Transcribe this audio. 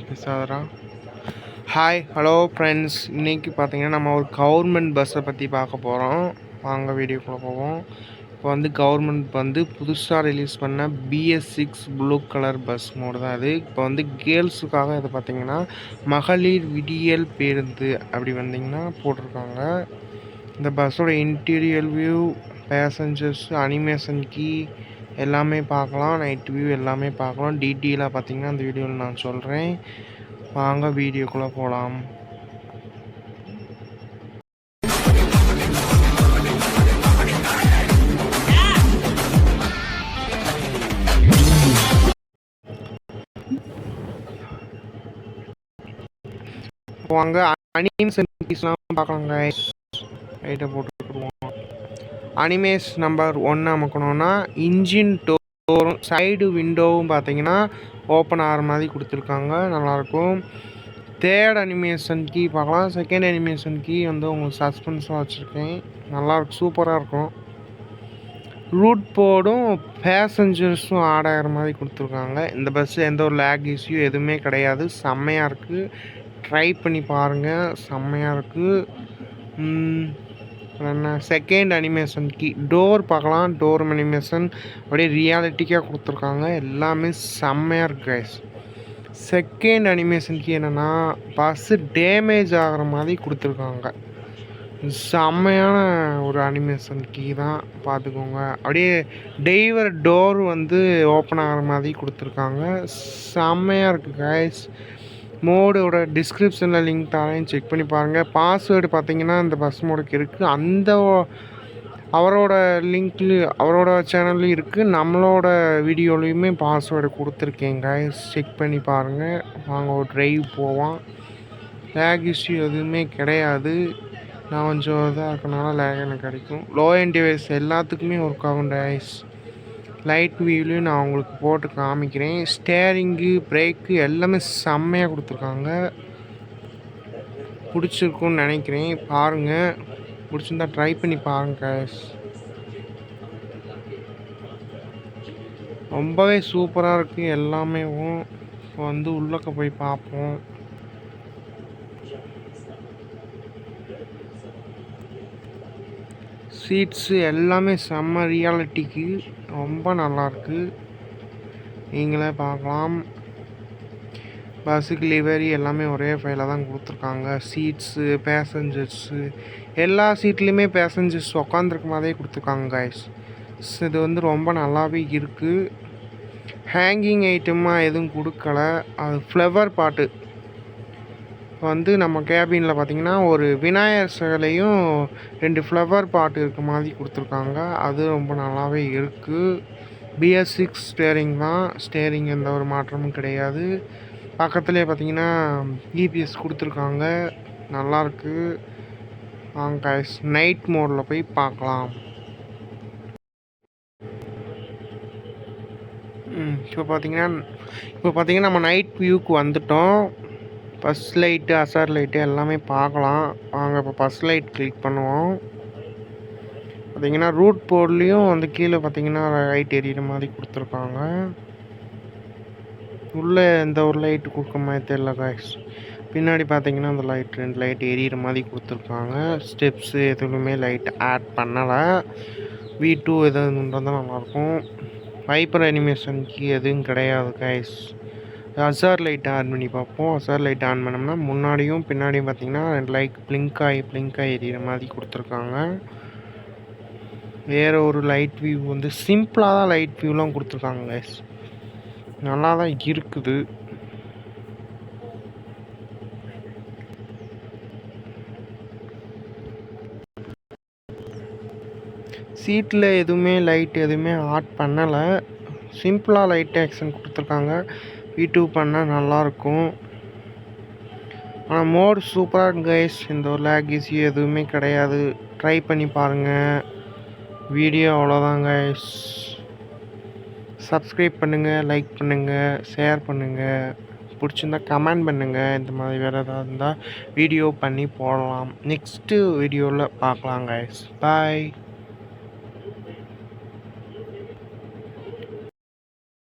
பேசாதடா. Hi hello friends, இன்றைக்கி பார்த்தீங்கன்னா நம்ம ஒரு கவர்மெண்ட் பஸ்ஸை பற்றி பார்க்க போகிறோம். வாங்க வீடியோக்குள்ளே போவோம். இப்போ வந்து கவர்மெண்ட் வந்து புதுசாக ரிலீஸ் பண்ண BS6 blue colour bus mode தான் இது. இப்போ வந்து கேர்ள்ஸுக்காக இது பார்த்திங்கன்னா மகளிர் விடியல் பேருந்து அப்படி வந்திங்கன்னா போட்டிருக்காங்க. இந்த பஸ்ஸோட இன்டீரியர் வியூ, பேசஞ்சர்ஸ், அனிமேஷன் கீ எல்லாமே பார்க்கலாம். நைட் வியூ எல்லாமே பார்க்கலாம். டீட்டெயிலாக பார்த்தீங்கன்னா அந்த வீடியோவில் நான் சொல்கிறேன். வாங்க வீடியோக்குள்ளே போகலாம். வாங்க அனிமேஷன் கீஸ்லாம் பார்க்கலாங்க. ரைட்டை போட்டுருவோம். அனிமேஷ் நம்பர் 1 அமுக்கணும்னா இன்ஜின் டோரும் சைடு விண்டோவும் பார்த்தீங்கன்னா ஓப்பன் ஆகிற மாதிரி கொடுத்துருக்காங்க. நல்லாயிருக்கும். தேர்ட் அனிமேஷன் கீ பார்க்கலாம். செகண்ட் அனிமேஷன் கீ வந்து உங்களுக்கு சஸ்பென்ஸாக வச்சுருக்கேன். நல்லாயிருக்கும், சூப்பராக இருக்கும். ரூட் போர்டும் பேசஞ்சர்ஸும் ஆட் ஆகிற மாதிரி கொடுத்துருக்காங்க. இந்த பஸ்ஸு எந்த ஒரு லேக் இஷ்யூ எதுவுமே கிடையாது. செம்மையாக இருக்குது. ட்ரை பண்ணி பாருங்கள், செம்மையாக இருக்குது. என்ன செகண்ட் அனிமேஷன் கீ டோர் பார்க்கலாம். டோர் அனிமேஷன் அப்படியே ரியாலிட்டிக்காக கொடுத்துருக்காங்க. எல்லாமே செம்மையாக இருக்குது கைஸ். செகண்ட் அனிமேஷன் கீ என்னென்னா பஸ்ஸு டேமேஜ் ஆகிற மாதிரி கொடுத்துருக்காங்க. செம்மையான ஒரு அனிமேஷன் கீ தான், பார்த்துக்கோங்க. அப்படியே டிரைவர் டோர் வந்து ஓப்பன் ஆகிற மாதிரி கொடுத்துருக்காங்க. செம்மையாக இருக்குது கைஸ். மோடோட டிஸ்கிரிப்ஷனில் லிங்க் தரேன், செக் பண்ணி பாருங்கள். பாஸ்வேர்டு பார்த்தீங்கன்னா இந்த பஸ் மோடுக்கு இருக்குது. அந்த அவரோட லிங்க்லேயும் அவரோட சேனல்லையும் இருக்குது. நம்மளோட வீடியோலையுமே பாஸ்வேர்டு கொடுத்துருக்கேங்க, செக் பண்ணி பாருங்கள். வாங்க ஒரு ட்ரைவ் போவோம். லேக் இஷ்யூ எதுவுமே கிடையாது. நான் கொஞ்சம் இதாக இருக்கனால லேக் எனக்கு கிடைக்கும். லோ எண்ட் டிவைஸ் எல்லாத்துக்குமே ஒர்க் ஆகும் கைஸ். லைட் வியூலையும் நான் உங்களுக்கு போட்டு காமிக்கிறேன். ஸ்டேரிங்கு, பிரேக்கு எல்லாமே செம்மையாக கொடுத்துருக்காங்க. பிடிச்சிருக்குன்னு நினைக்கிறேன். பாருங்கள், பிடிச்சிருந்தா ட்ரை பண்ணி பாருங்க கைஸ். ரொம்பவே சூப்பராக இருக்குது எல்லாமே. இப்போ வந்து உள்ளக்க போய் பார்ப்போம். சீட்ஸு எல்லாமே செம்ம ரியாலிட்டிக்கு ரொம்ப நல்லாயிருக்கு. நீங்களே பார்க்கலாம். பஸ்ஸுக்கு லிவரி எல்லாமே ஒரே ஃபைலில் தான் கொடுத்துருக்காங்க. சீட்ஸு, பேசஞ்சர்ஸு எல்லா சீட்லேயுமே பேசஞ்சர்ஸ் உட்காந்துருக்க மாதிரியே கொடுத்துருக்காங்க கைஸ். இது வந்து ரொம்ப நல்லாவே இருக்குது. ஹேங்கிங் ஐட்டமாக எதுவும் கொடுக்கல. அது ஃப்ளவர் பாட்டு வந்து நம்ம கேபினில் பார்த்திங்கன்னா ஒரு விநாயகர் சிலையும் 2 ஃப்ளவர் பாட்டு இருக்க மாதிரி கொடுத்துருக்காங்க. அது ரொம்ப நல்லாவே இருக்குது. BS6 ஸ்டேரிங் தான். ஸ்டேரிங் எந்த ஒரு மாற்றமும் கிடையாது. பக்கத்துலேயே பார்த்திங்கன்னா EPS கொடுத்துருக்காங்க. நல்லாயிருக்கு. வாங்க நைட் மோடில் போய் பார்க்கலாம். இப்போ பார்த்திங்கன்னா நம்ம நைட் வியூக்கு வந்துட்டோம். பஸ் லைட்டு, அசார் லைட்டு எல்லாமே பார்க்கலாம். வாங்க இப்போ பஸ் லைட் கிளிக் பண்ணுவோம். பார்த்திங்கன்னா ரூட் போர்ட்லேயும் வந்து கீழே பார்த்திங்கன்னா லைட் எரியிற மாதிரி கொடுத்துருக்காங்க. உள்ளே எந்த ஒரு லைட்டு கொடுக்க மாதிரி தெரியல கைஸ். பின்னாடி பார்த்திங்கன்னா அந்த லைட் 2 லைட் எரியிற மாதிரி கொடுத்துருக்காங்க. ஸ்டெப்ஸு எதுவுமே லைட் ஆட் பண்ணலை. V2 எதாவது இருந்தால் நல்லாயிருக்கும். வைப்பர் அனிமேஷனுக்கு எதுவும் கிடையாது கைஸ். அசார் லைட் ஆன் பண்ணி பார்ப்போம். அசார் லைட் ஆன் பண்ணோம்னா முன்னாடியும் பின்னாடியும் பார்த்திங்கன்னா 2 லைட் பிளிங்க் ஆகி எரியிற மாதிரி கொடுத்துருக்காங்க. வேறு ஒரு லைட் வியூ வந்து சிம்பிளாக தான் லைட் வியூலாம் கொடுத்துருக்காங்க கைஸ். நல்லா தான் இருக்குது. சீட்டில் எதுவுமே லைட் எதுவுமே ஆட் பண்ணலை. சிம்பிளாக லைட் ஆக்ஷன் கொடுத்துருக்காங்க. V2 பண்ணால் நல்லாயிருக்கும். ஆனால் மோட் சூப்பராக இருக்கு கைஸ். இந்த ஒரு லேக் இஷ்யூ எதுவுமே கிடையாது. ட்ரை பண்ணி பாருங்கள். வீடியோ அவ்வளோதான் கைஸ். சப்ஸ்கிரைப் பண்ணுங்கள், லைக் பண்ணுங்கள், ஷேர் பண்ணுங்கள். பிடிச்சிருந்தா கமெண்ட் பண்ணுங்கள். இந்த மாதிரி வேறு ஏதாவது இருந்தால் வீடியோ பண்ணி போடலாம். நெக்ஸ்ட்டு வீடியோவில் பார்க்கலாம் கைஸ். பாய்.